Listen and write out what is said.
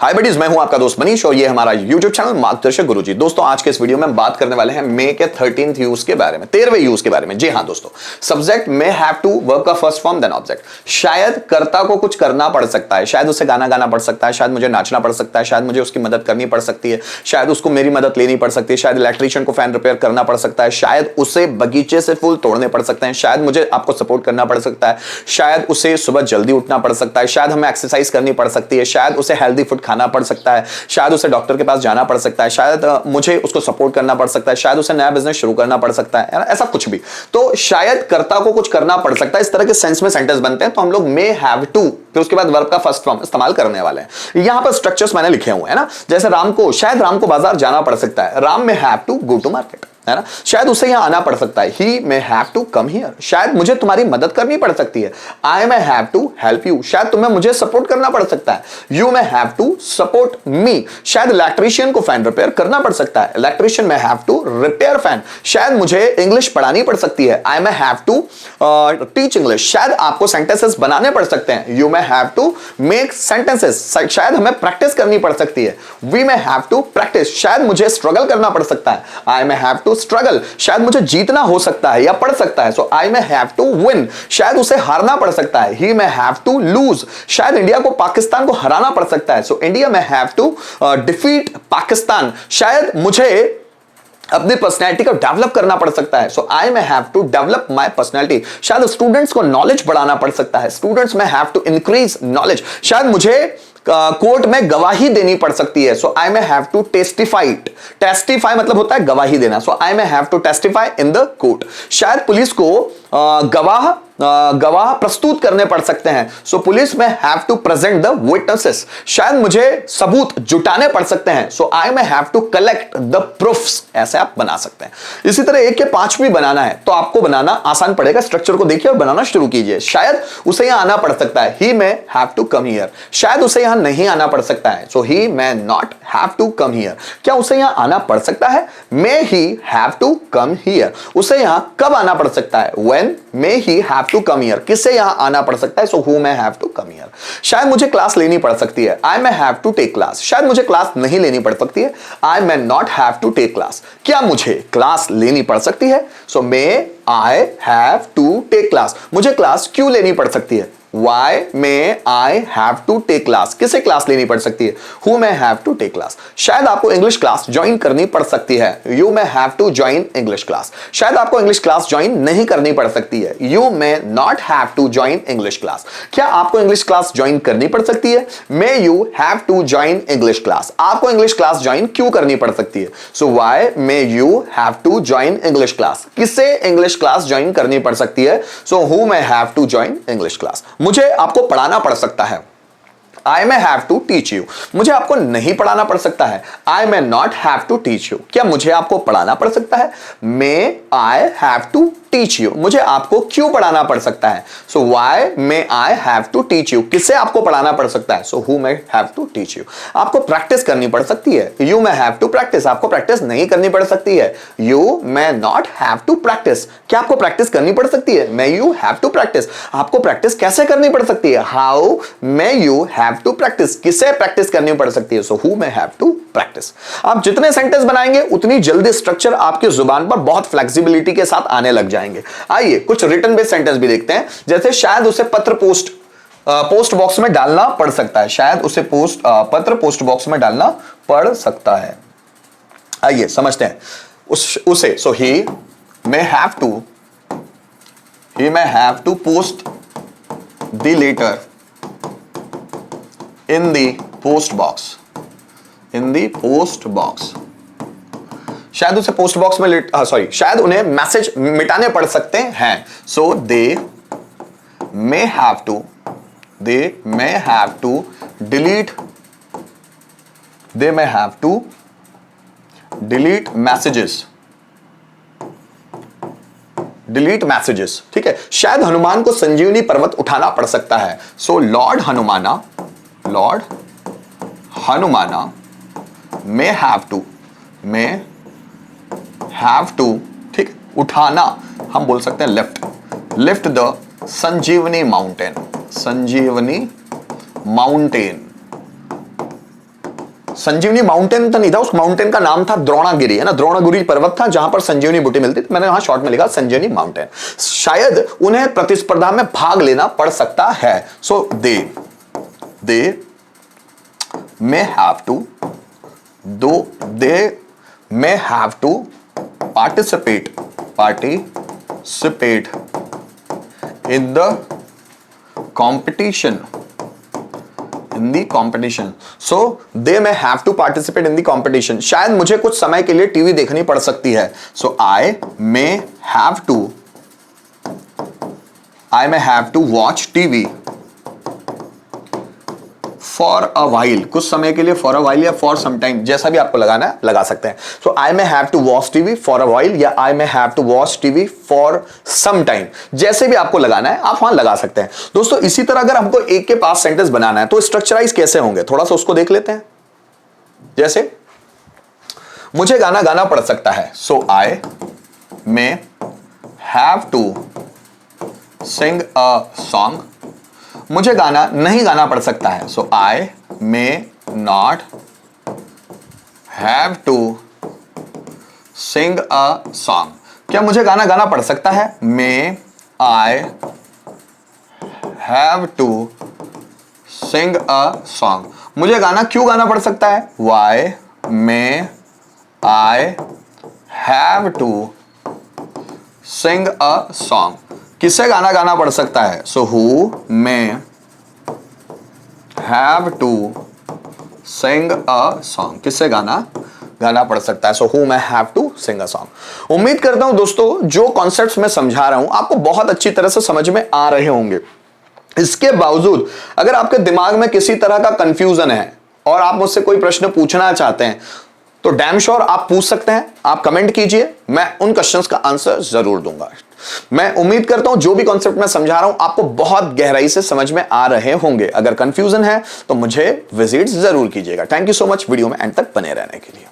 हाय buddies, मैं हूं आपका दोस्त मनीष और ये हमारा YouTube चैनल मार्गदर्शक गुरुजी। दोस्तों आज के इस वीडियो में हम बात करने वाले हैं मे के 13th यूज के बारे में, 13वें यूज के बारे में। जी हां दोस्तों, subject may have to, verb का फर्स्ट फॉर्म देन ऑब्जेक्ट। शायद कर्ता को कुछ करना पड़ सकता है, शायद उसे गाना गाना पड़ सकता है, शायद मुझे नाचना पड़ सकता है, शायद मुझे उसकी मदद करनी पड़ सकती है, शायद उसको मेरी मदद लेनी पड़ सकती है, शायद इलेक्ट्रीशियन को फैन रिपेयर करना पड़ सकता है, शायद उसे बगीचे से फूल तोड़ने पड़ सकते हैं, शायद मुझे आपको सपोर्ट करना पड़ सकता है, शायद उसे सुबह जल्दी उठना पड़ सकता है, शायद हमें एक्सरसाइज करनी पड़ सकती है, शायद उसे हेल्दी फूड खाना पड़ सकता है, शायद उसे डॉक्टर के पास जाना पड़ सकता है, शायद मुझे उसको सपोर्ट करना पड़ सकता है, शायद उसे नया बिजनेस शुरू करना पड़ सकता है, ऐसा कुछ भी। तो शायद कर्ता को कुछ करना पड़ सकता है, इस तरह के सेंस में सेंटेंस बनते हैं। तो हम लोग मे हैव टू फिर उसके बाद वर्ब का फर्स्ट फॉर्म इस्तेमाल करने वाले हैं। यहां पर स्ट्रक्चर्स मैंने लिखे हुए हैं ना, जैसे शायद राम को बाजार जाना पड़ सकता है, Ram may have to go to market, है ना। शायद उसे यहां आना पड़ सकता है, he may have to come here. शायद मुझे तुम्हारी मदद करनी पड़ सकती है, I may have to help you. शायद तुम्हें मुझे सपोर्ट करना पड़ सकता है, you may have to support me. शायद इलेक्ट्रीशियन को फैन रिपेयर करना पड़ सकता है, electrician may have to repair fan. शायद मुझे इंग्लिश पढ़ानी पड़ सकती है, I may have to teach English. शायद आपको सेंटेंसेस बनाने पड़ सकते हैं, you may have to make sentences. शायद हमें प्रैक्टिस करनी पड़ सकती है, we may have to practice. शायद मुझे स्ट्रगल करना पड़ सकता है, I may have to struggle. शायद मुझे जीतना हो सकता है या पड़ सकता है, so I may have to win. शायद उसे हारना पड़ सकता है, he may have to lose. शायद इंडिया को पाकिस्तान को हराना पड़ सकता है, so India may have to defeat Pakistan. शायद मुझे अपनी पर्सनैलिटी को डेवलप करना पड़ सकता है, so I may have to develop my personality. शायद स्टूडेंट्स को नॉलेज बढ़ाना पड़ सकता है, स्टूडेंट्स में हैव टू इंक्रीज नॉलेज। शायद मुझे कोर्ट में गवाही देनी पड़ सकती है, so I may have to testify. Testify मतलब होता है गवाही देना, so I may have to testify in the court. शायद पुलिस को गवाह प्रस्तुत करने पड़ सकते हैं, so police may have to present the witnesses. शायद मुझे सबूत जुटाने पड़ सकते हैं, so I may have to collect the proofs. ऐसे आप बना सकते हैं। इसी तरह एक के 5 भी बनाना है तो आपको बनाना आसान पड़ेगा। स्ट्रक्चर को देखिए और बनाना शुरू कीजिए। शायद उसे यहां आना पड़ सकता है, he may have to come here. शायद उसे यहां नहीं आना पड़ सकता है, so he may not have to come here. क्या उसे यहां आना पड़ सकता है, may he have to come here. उसे यहां कब आना पड़ सकता है, when may he have to come here. किससे यहां आना पड़ सकता है, so who may have to come here. शायद मुझे क्लास लेनी पड़ सकती है, I may have to take class. शायद मुझे क्लास नहीं लेनी पड़ सकती है, I may not have to take class. क्या मुझे क्लास लेनी पड़ सकती है, so may I have to take class. मुझे क्लास क्यों लेनी पड़ सकती है, Why may I have to take class? किसे क्लास लेनी पड़ सकती है, Who may have to take class? शायद आपको इंग्लिश क्लास ज्वाइन करनी पड़ सकती है, You may have to join English class. शायद आपको इंग्लिश क्लास ज्वाइन नहीं करनी पड़ सकती है, You may not have to join English class. क्या आपको इंग्लिश क्लास ज्वाइन करनी पड़ सकती है, May you have to join English class. आपको इंग्लिश क्लास ज्वाइन क्यों करनी पड़ सकती है, So why may you have to join English class? किसे इंग्लिश क्लास ज्वाइन करनी पड़ सकती है, So who may have to join English class? मुझे आपको पढ़ाना पड़ सकता है, I may have to teach you. मुझे आपको नहीं पढ़ाना पड़ सकता है, I may not have to teach you. क्या मुझे आपको पढ़ाना पड़ सकता है, May I have to teach you. मुझे आपको क्यों पढ़ाना पड़ सकता है, So why may I have to teach you. किससे आपको पढ़ाना पड़ सकता है, So who may have to teach you. आपको प्रैक्टिस करनी पड़ सकती है, You may have to practice. आपको प्रैक्टिस नहीं करनी पड़ सकती है, You may not have to practice. क्या आपको प्रैक्टिस करनी पड़ सकती है, May you have to practice. आपको प्रैक्टिस कैसे करनी पड़ सकती है, How may you have to practice. किसे प्रैक्टिस करनी पड़ सकती है, So who may have to practice. आप जितने सेंटेंस बनाएंगे उतनी जल्दी स्ट्रक्चर आपकी जुबान पर बहुत फ्लेक्सिबिलिटी के साथ आने लग जाएंगे। आइए कुछ रिटन बेस्ड सेंटेंस भी देखते हैं। जैसे शायद उसे पत्र पोस्ट बॉक्स में डालना पड़ सकता है। शायद उसे पत्र पोस्ट बॉक्स में डालना पड़ सकता है। आइए समझते हैं उसे। So he may have to post the letter in the post box. शायद उसे पोस्ट बॉक्स में शायद उन्हें मैसेज मिटाने पड़ सकते हैं, so they may have to delete messages. ठीक है। शायद हनुमान को संजीवनी पर्वत उठाना पड़ सकता है, so lord Hanumana may have to ठीक उठाना, हम बोल सकते हैं lift the Sanjeevani mountain Sanjeevani mountain तो नहीं था, उस माउंटेन का नाम था द्रोणागिरी, है ना, द्रोणागिरी पर्वत था जहां पर संजीवनी बूटी मिलती थी। मैंने वहां शॉर्ट में लिखा संजीवनी माउंटेन। शायद उन्हें प्रतिस्पर्धा में भाग लेना पड़ सकता है। सो दे may have to participate in the competition. So they may have to participate in the competition. शायद मुझे कुछ समय के लिए टीवी देखनी पड़ सकती है। So I may have to watch TV for a while, कुछ समय के लिए, for a while या for some time, जैसा भी आपको लगाना है लगा सकते हैं। So I may have to watch TV for a while या I may have to watch TV for some time, जैसे भी आपको लगाना है आप वहां लगा सकते हैं। दोस्तों इसी तरह अगर हमको एक के पास सेंटेंस बनाना है तो स्ट्रक्चराइज कैसे होंगे, थोड़ा सा उसको देख लेते हैं। जैसे मुझे गाना गाना पड़ सकता है, so I may have to sing a song। मुझे गाना नहीं गाना पड़ सकता है, so I may not have to sing a song. क्या मुझे गाना गाना पड़ सकता है, may I have to sing a song. मुझे गाना क्यों गाना पड़ सकता है, why may I have to sing a song. किसे गाना गाना पड़ सकता है, so who may have to sing a song. किसे गाना गाना पड़ सकता है, so who may have to sing a song. उम्मीद करता हूं दोस्तों जो कॉन्सेप्ट्स मैं समझा रहा हूं आपको बहुत अच्छी तरह से समझ में आ रहे होंगे। इसके बावजूद अगर आपके दिमाग में किसी तरह का कंफ्यूजन है और आप मुझसे कोई प्रश्न पूछना चाहते हैं तो डैम श्योर आप पूछ सकते हैं, आप कमेंट कीजिए, मैं उन क्वेश्चंस का आंसर जरूर दूंगा। मैं उम्मीद करता हूं जो भी कॉन्सेप्ट मैं समझा रहा हूं आपको बहुत गहराई से समझ में आ रहे होंगे। अगर कंफ्यूजन है तो मुझे विजिट जरूर कीजिएगा। Thank you so much video में एंड तक बने रहने के लिए।